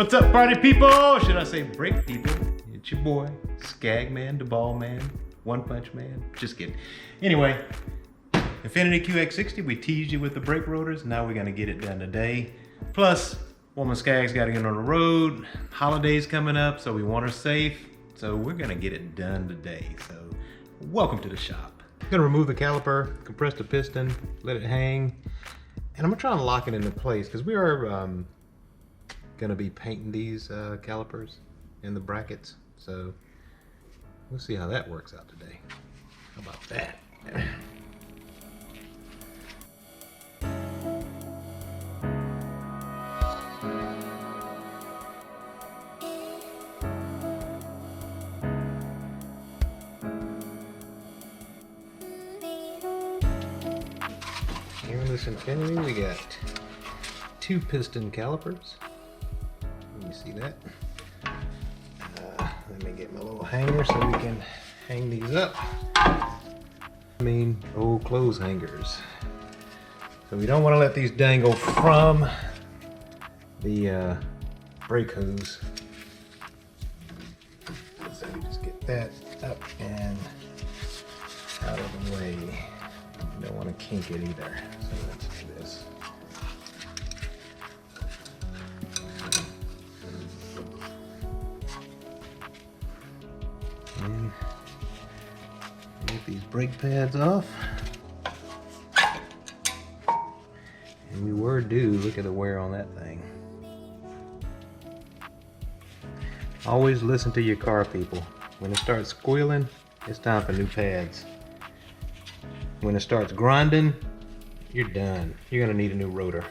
What's up, party people? Should I say brake people? It's your boy, Skagg Man, the ball man, One Punch Man. Just kidding. Anyway, Infiniti QX60, we teased you with the brake rotors. Now we're gonna get it done today. Plus, woman Skagg's gotta get on the road. Holidays coming up, so we want her safe. So we're gonna get it done today. So welcome to the shop. I'm gonna remove the caliper, compress the piston, let it hang. And I'm gonna try and lock it into place because we are gonna be painting these calipers in the brackets. So we'll see how that works out today. How about that? Here in this Infiniti, we got 2 piston calipers. You see that? Let me get my little hanger so we can hang these up. Old clothes hangers. So we don't want to let these dangle from the brake hose. So we just get that up and out of the way. You don't want to kink it either. So let's do this. And get these brake pads off. And we were due. Look at the wear on that thing. Always listen to your car, people. When it starts squealing, it's time for new pads. When it starts grinding, you're done. You're gonna need a new rotor.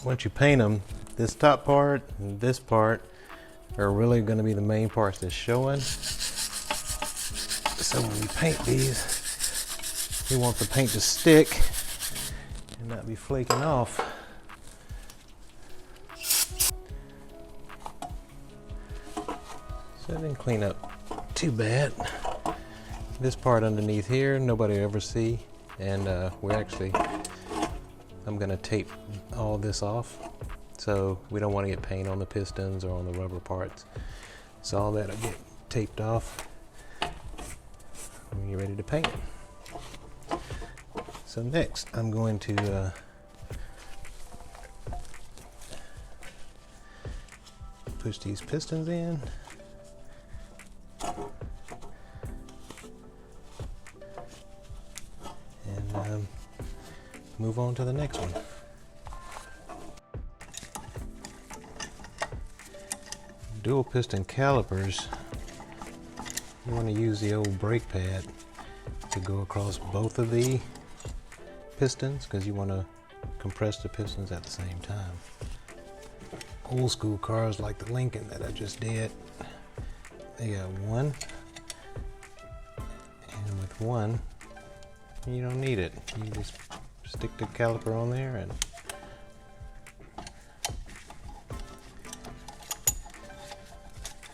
Once you paint them, this top part and this part are really going to be the main parts that's showing. So when we paint these, we want the paint to stick and not be flaking off. So it didn't clean up too bad. This part underneath here, nobody will ever see, and I'm gonna tape all this off, so we don't want to get paint on the pistons or on the rubber parts. So all that'll get taped off when you're ready to paint. So next, I'm going to push these pistons in. And move on to the next one. Dual piston calipers, you want to use the old brake pad to go across both of the pistons because you want to compress the pistons at the same time. Old school cars like the Lincoln that I just did, they got one, and with one you don't need it. You just stick the caliper on there and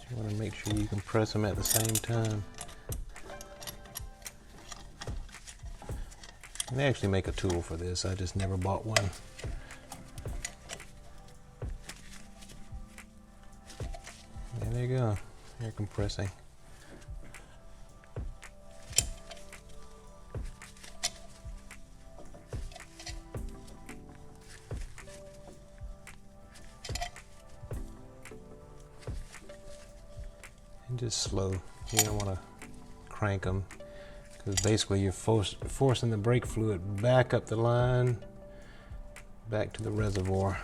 you want to make sure you can press them at the same time. And they actually make a tool for this. I just never bought one. And there you go. Air compressing. And just slow. You don't want to crank them, because basically you're forcing the brake fluid back up the line, back to the reservoir.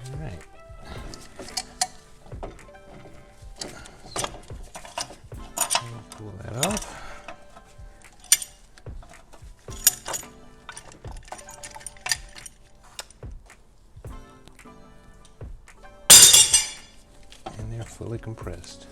All right. Pull that off. And they're fully compressed.